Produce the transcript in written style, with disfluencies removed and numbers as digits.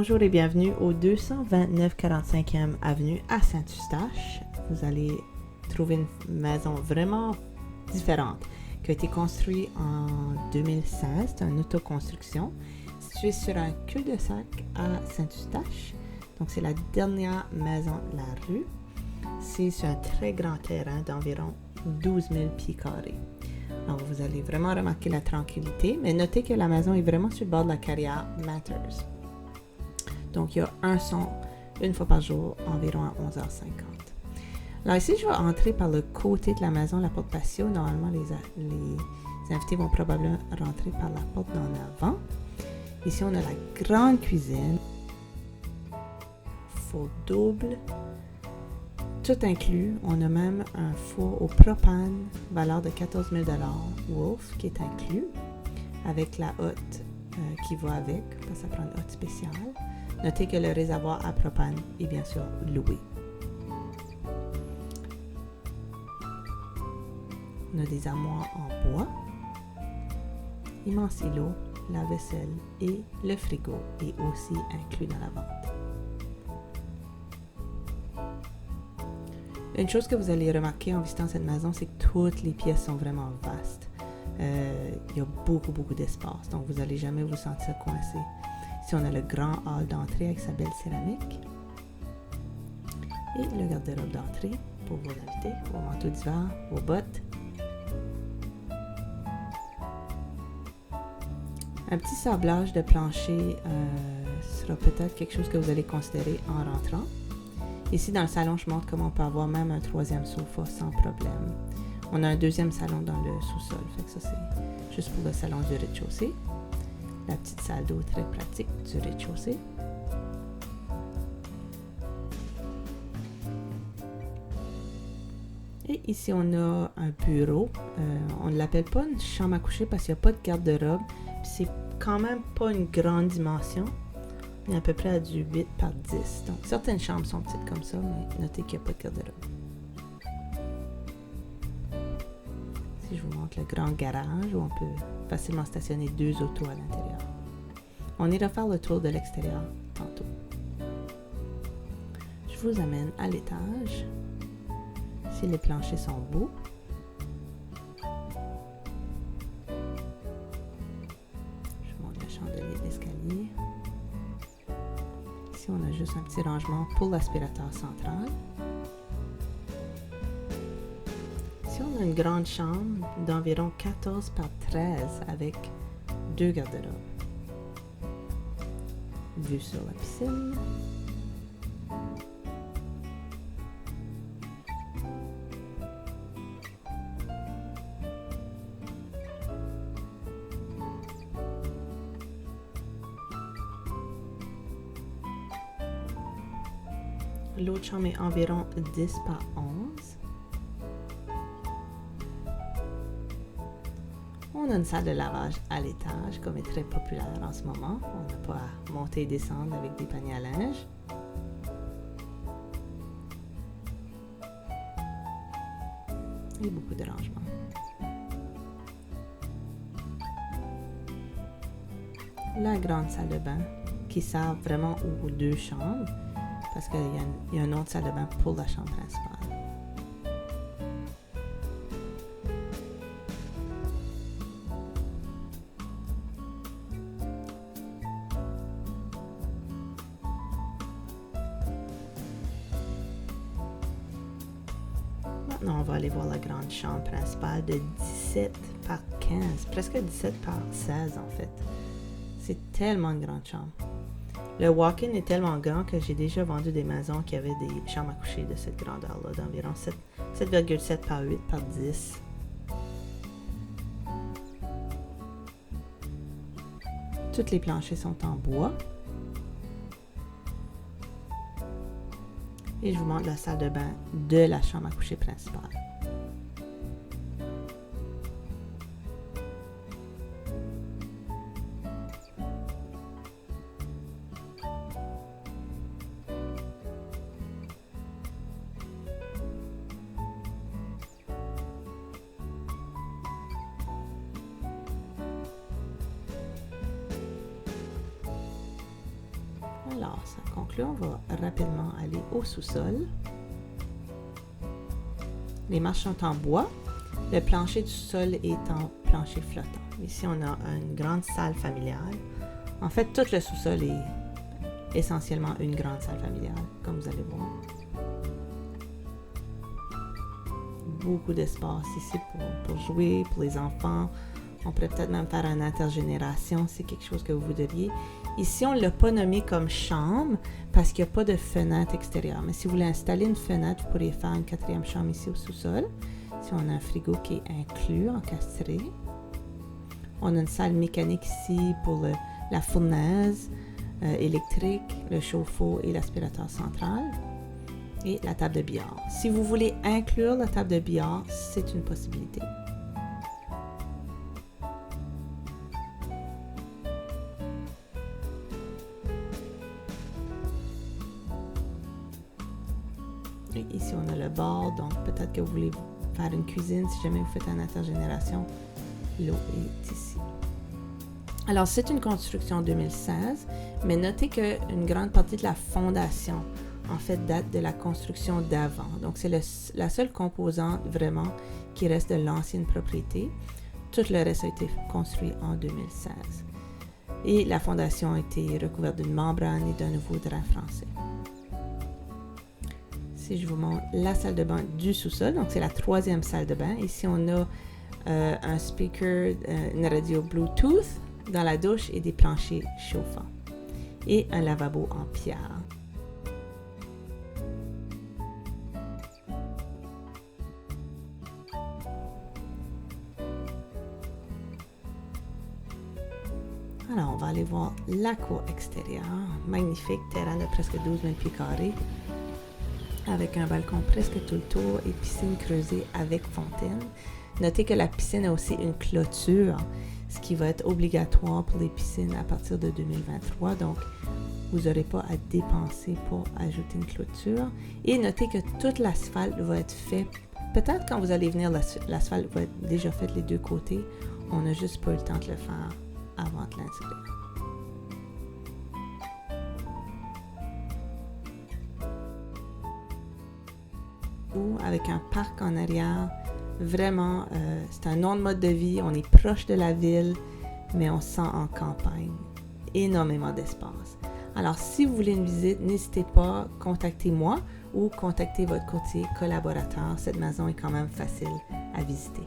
Bonjour et bienvenue au 229 45e avenue à Saint-Eustache. Vous allez trouver une maison vraiment différente qui a été construite en 2016. C'est une autoconstruction située sur un cul-de-sac à Saint-Eustache. Donc, c'est la dernière maison de la rue. C'est sur un très grand terrain d'environ 12 000 pieds carrés. Alors, vous allez vraiment remarquer la tranquillité, mais notez que la maison est vraiment sur le bord de la carrière Matters. Donc, il y a un son une fois par jour, environ à 11h50. Alors ici, je vais entrer par le côté de la maison, la porte patio. Normalement, les invités vont probablement rentrer par la porte d'en avant. Ici, on a la grande cuisine. Four double. Tout inclus. On a même un four au propane, valeur de 14 000 Wolf, qui est inclus, avec la hotte qui va avec, parce que ça prend une hotte spéciale. Notez que le réservoir à propane est bien sûr loué. On a des armoires en bois, immense îlot, la vaisselle et le frigo est aussi inclus dans la vente. Une chose que vous allez remarquer en visitant cette maison, c'est que toutes les pièces sont vraiment vastes. Il y a beaucoup d'espace, donc vous n'allez jamais vous sentir coincé. Ici, on a le grand hall d'entrée avec sa belle céramique. Et le garde-robe d'entrée pour vos invités, vos manteaux d'hiver, vos bottes. Un petit sablage de plancher sera peut-être quelque chose que vous allez considérer en rentrant. Ici, dans le salon, je montre comment on peut avoir même un troisième sofa sans problème. On a un deuxième salon dans le sous-sol, fait que ça c'est juste pour le salon du rez-de-chaussée. La petite salle d'eau très pratique du rez-de-chaussée. Et ici, on a un bureau. On ne l'appelle pas une chambre à coucher parce qu'il n'y a pas de garde-robe. C'est quand même pas une grande dimension. On est à peu près à du 8 par 10. Donc, certaines chambres sont petites comme ça, mais notez qu'il n'y a pas de garde-robe. Ici, je vous montre le grand garage où on peut facilement stationner 2 autos à l'intérieur. On ira faire le tour de l'extérieur tantôt. Je vous amène à l'étage. Ici, les planchers sont beaux. Je vous montre le chandelier d'escalier. Ici, on a juste un petit rangement pour l'aspirateur central. Ici, on a une grande chambre d'environ 14 par 13 avec 2 garde-robes. Vue sur la piscine. L'autre chambre est environ 10 par 11. On a une salle de lavage à l'étage, comme est très populaire en ce moment. On n'a pas à monter et descendre avec des paniers à linge. Et beaucoup de rangements. La grande salle de bain qui sert vraiment aux 2 chambres parce qu'il y a une autre salle de bain pour la chambre principale. Maintenant, on va aller voir la grande chambre principale de 17 par 15, presque 17 par 16 en fait. C'est tellement une grande chambre. Le walk-in est tellement grand que j'ai déjà vendu des maisons qui avaient des chambres à coucher de cette grandeur-là, d'environ 7,7 par 8 par 10. Toutes les planchers sont en bois. Et je vous montre la salle de bain de la chambre à coucher principale. Alors, ça conclut. On va rapidement aller au sous-sol. Les marches sont en bois. Le plancher du sol est en plancher flottant. Ici, on a une grande salle familiale. En fait, tout le sous-sol est essentiellement une grande salle familiale, comme vous allez voir. Beaucoup d'espace ici pour jouer, pour les enfants. On pourrait peut-être même faire une intergénération si c'est quelque chose que vous voudriez. Ici, on ne l'a pas nommé comme chambre parce qu'il n'y a pas de fenêtre extérieure. Mais si vous voulez installer une fenêtre, vous pourriez faire une 4e chambre ici au sous-sol. Ici, on a un frigo qui est inclus, encastré. On a une salle mécanique ici pour la fournaise électrique, le chauffe-eau et l'aspirateur central. Et la table de billard. Si vous voulez inclure la table de billard, c'est une possibilité. Et ici, on a le bar, donc peut-être que vous voulez faire une cuisine si jamais vous faites une intergénération. L'eau est ici. Alors, c'est une construction 2016, mais notez qu'une grande partie de la fondation, en fait, date de la construction d'avant. Donc, c'est la seule composante vraiment qui reste de l'ancienne propriété. Tout le reste a été construit en 2016. Et la fondation a été recouverte d'une membrane et d'un nouveau drap français. Si je vous montre la salle de bain du sous-sol, donc c'est la 3e salle de bain. Ici, on a un speaker, une radio Bluetooth dans la douche et des planchers chauffants. Et un lavabo en pierre. Alors, on va aller voir la cour extérieure. Magnifique terrain de presque 12 000 pieds carrés. Avec un balcon presque tout le tour et piscine creusée avec fontaine. Notez que la piscine a aussi une clôture, ce qui va être obligatoire pour les piscines à partir de 2023. Donc, vous n'aurez pas à dépenser pour ajouter une clôture. Et notez que tout l'asphalte va être fait. Peut-être quand vous allez venir, l'asphalte va être déjà fait les deux côtés. On n'a juste pas eu le temps de le faire avant de l'installer. Avec un parc en arrière, vraiment, c'est un autre mode de vie. On est proche de la ville, mais on se sent en campagne. Énormément d'espace. Alors, si vous voulez une visite, n'hésitez pas, contactez-moi ou contactez votre courtier collaborateur. Cette maison est quand même facile à visiter.